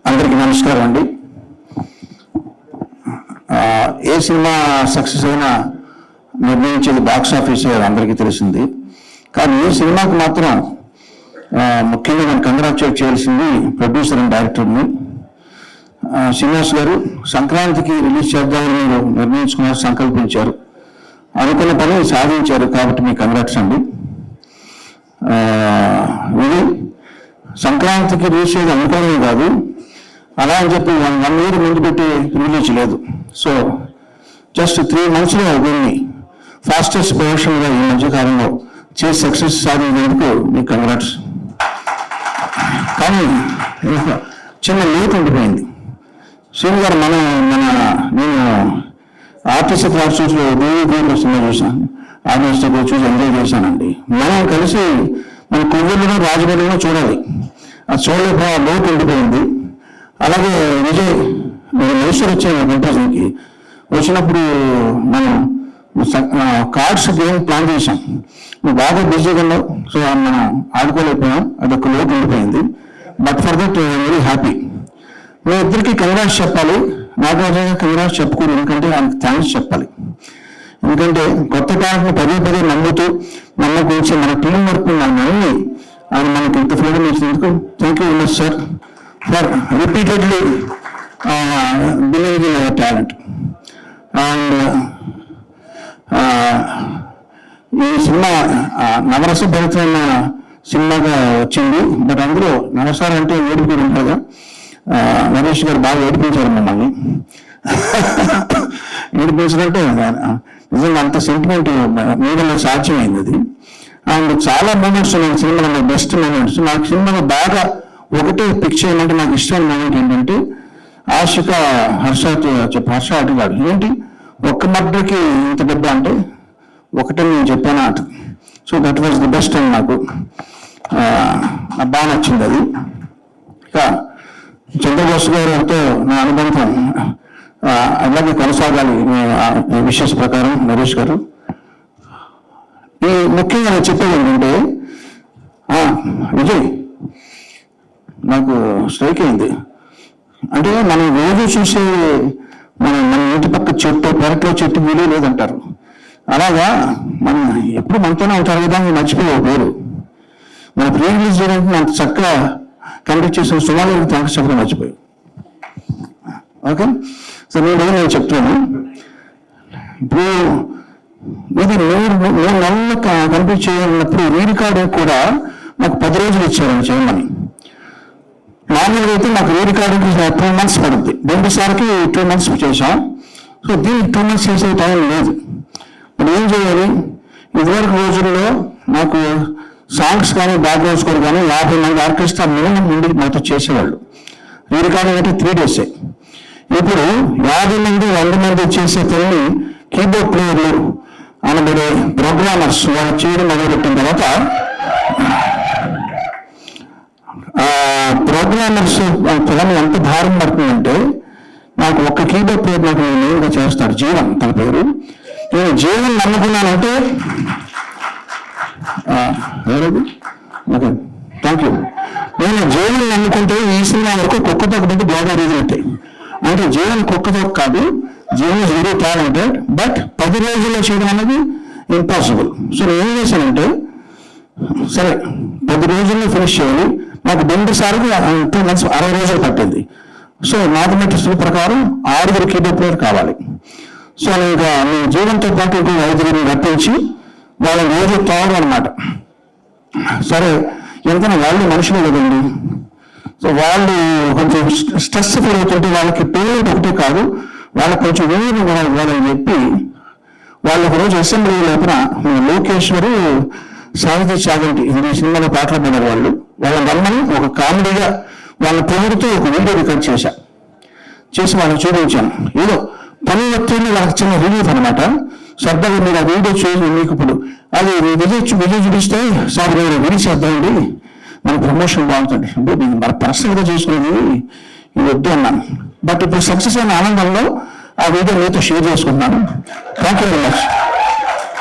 అందరికీ నమస్కారం అండి. ఏ సినిమా సక్సెస్ అయినా నిర్ణయించేది బాక్స్ ఆఫీస్ అందరికీ తెలిసింది. కానీ ఈ సినిమాకు మాత్రం ముఖ్యంగా నేను కంగ్రాచులేట్ చేయాల్సింది ప్రొడ్యూసర్ అండ్ డైరెక్టర్ని. శ్రీనివాస్ గారు సంక్రాంతికి రిలీజ్ చేద్దామని మీరు నిర్ణయించుకున్నారు, సంకల్పించారు, అనుకున్న పని సాధించారు, కాబట్టి మీకు కంగ్రాట్స్ అండి. ఇది సంక్రాంతికి రిలీజ్ చేయడం అనుకోవడమే కాదు, అలా అని చెప్పి 1 year ముందు పెట్టి రిలీజ్ లేదు. సో జస్ట్ 3 monthsలో దీన్ని ఫాస్టెస్ట్ ప్రొడక్షన్గా ఈ మధ్యకాలంలో చేసి సక్సెస్ సాధించేందుకు మీకు కంగ్రాట్స్. కానీ చిన్న లేట్ ఉండిపోయింది. శ్రీను గారు నేను ఆర్టిస్ట్ క్లాస్లో DVD సినిమా చూశాను, ఆర్టిస్ట్ చూసి ఎంజాయ్ చేశానండి. మనం కలిసి మన కొవ్వూరులో రాజమండ్రిలో చూడాలి, అది చూడలేక లోటు ఉండిపోయింది. అలాగే విజయ్ మైసూర్ వచ్చాను కంపోజింగ్కి, వచ్చినప్పుడు మనం కార్డ్స్ గేమ్ ప్లాన్ చేశాం, నువ్వు బాగా బిజీగా ఉన్నావు, సో మనం ఆడుకోలేకపోయాం, అదొక లోటు ఉండిపోయింది. But for that very happy. మీ ఇద్దరికి కంగ్రాట్స్ చెప్పాలి, నాగార్జున కంగ్రాట్స్ చెప్పుకోరు, ఎందుకంటే ఆయనకు థ్యాంక్స్ చెప్పాలి. ఎందుకంటే కొత్త టాలెంట్ని పదే నమ్ముతూ నమ్మకం మన టీం వర్క్ నమ్మి ఆయన మనకి ఇంత ఫ్రీడమ్ ఇచ్చినందుకు thank you very much sir for repeatedly believing in our talent. And ఈ సినిమా నవరస భరితమైన సినిమాగా వచ్చింది. బట్ అందులో నవరసాలు అంటే ఏడుపు ఉంటుందా, నరేష్ గారు బాగా ఏడిపించారు మమ్మల్ని. ఏడిపించినట్టే నిజంగా అంత సెంటిమెంట్ మీడియాలో సాధ్యమైంది అది. అండ్ చాలా మూమెంట్స్ ఉన్నాయి సినిమాలో, బెస్ట్ మూమెంట్స్. నాకు సినిమాలో బాగా ఒకటే పిక్ చేయమంటే నాకు ఇష్టమైన మూమెంట్ ఏంటంటే, ఆశిక హర్ష అడిగాడు, ఏంటి ఒక్క మర్డర్కి ఇంత పెద్ద అంటే, ఒకటే నేను చెప్పాను అట. So that was the best అని నాకు బాగా నచ్చింది అది. ఇక చంద్రబోస్ గారితో నా అనుబంధం అలాగే కొనసాగాలి విషయస్ ప్రకారం. నరేష్ గారు, ఈ ముఖ్యంగా నేను చెప్పేది ఏంటంటే, విజయ్ నాకు స్ట్రైక్ అయింది అంటే, మనం రోజు చూసే మన ఇంటి పక్క చెట్టు పెరట్లో చెట్టు వీలు లేదంటారు, అలాగా మనం ఎప్పుడు మనతోనే ఉంటారు కదా, మర్చిపోయే పేరు. మన ప్రీ రిలీజ్ చేయడానికి అంత చక్కగా కండక్ట్ చేసిన సుమారు థ్యాంక్స్ చెప్పడం మర్చిపోయావు. ఓకే, సో నేను చెప్తాను. ఇప్పుడు ఇది 3 నెలలు కంప్లీట్ చేయాలన్నప్పుడు రీ రికార్డింగ్ కూడా నాకు 10 రోజులు ఇచ్చారని చేయమని. మామూలుగా అయితే నాకు రీ రికార్డింగ్ 2 months పడుతుంది, 2 సార్కి 2 months చేశాం. సో దీనికి 2 months చేసే టైం లేదు. ఇప్పుడు ఏం చేయాలి? ఇదివరకు రోజుల్లో నాకు సాంగ్స్ కానీ బ్యాక్గ్రౌండ్ స్కోర్ కానీ 50 మంది ఆర్కెస్ట్రా మినిమం ముందుకు మాతో చేసేవాళ్ళు. రీ రికార్డింగ్ అంటే 3 days. ఇప్పుడు 50 మంది 100 మంది చేసే పని కీబోర్డ్ ప్లేయర్లు అనబడే ప్రోగ్రామర్స్ వాళ్ళు చేయడం మొదలుపెట్టిన తర్వాత, ప్రోగ్రామర్స్ పని ఎంత భారం పడుతుందంటే, నాకు ఒక్క కీబోర్డ్ ప్లేయర్ నాకు నేరుగా చేస్తాడు, జీవన్ తన పేరు. నేను జీవన్ నమ్ముకున్నానంటే, ఓకే థ్యాంక్ యూ. నేను జీవన్ నమ్ముకుంటే ఈ సినిమా వరకు కుక్కతో ఒకటి బాగా రీజనట్టాయి. అంటే జీవన్ కుక్కతో కాదు, Jeevan is very talented, but 10 రోజుల్లో చేయడం అనేది ఇంపాసిబుల్. సో నేను ఏం చేశానంటే, సరే 10 రోజుల్లో ఫినిష్ చేయాలి, నాకు 2 సార్లు 2 months 60 రోజులు పట్టింది. సో మ్యాథమెటిక్స్ ప్రకారం 6 కీబోర్డ్ ప్లేయర్ కావాలి. సో ఇంకా నేను జీవన్తో పాటు 5 రప్పించి వాళ్ళని రోజు తోడు అనమాట. సరే ఎంతైనా వాళ్ళు మనుషులే కదండి. సో వాళ్ళు కొంచెం స్ట్రెస్ ఫీల్ అవుతుంటే వాళ్ళకి పేమెంట్ ఒకటే కాదు, వాళ్ళకి కొంచెం వేరు వాళ్ళని చెప్పి వాళ్ళు ఒకరోజు అసెంబ్లీ లోపల లోకేశ్వరు సాహితీ చాగంటి ఈ సినిమాలో పాటలు పడిన వాళ్ళని రమ్మని ఒక కామెడీగా వాళ్ళ పొగుడుతూ ఒక వీడియో రికార్డ్ చేసి వాళ్ళని చూపించాను. ఏదో పని వ్యక్తులు వాళ్ళకి చిన్న రిలీఫ్ అనమాట. సరదాగా మీరు ఆ వీడియో చూసి మీకు ఇప్పుడు అది విజయ్ చూపిస్తే సార్ మీరు రిలీజ్ చేద్దామండి, మన ప్రమోషన్ బాగుంటుంది అంటే మన పర్సనల్గా చేసుకునేది ఇది వద్దు అన్నాను. బట్ ఇప్పుడు సక్సెస్ అయిన ఆనందంలో ఆ వీడియో మీతో షేర్ చేసుకున్నాను. Thank you very much.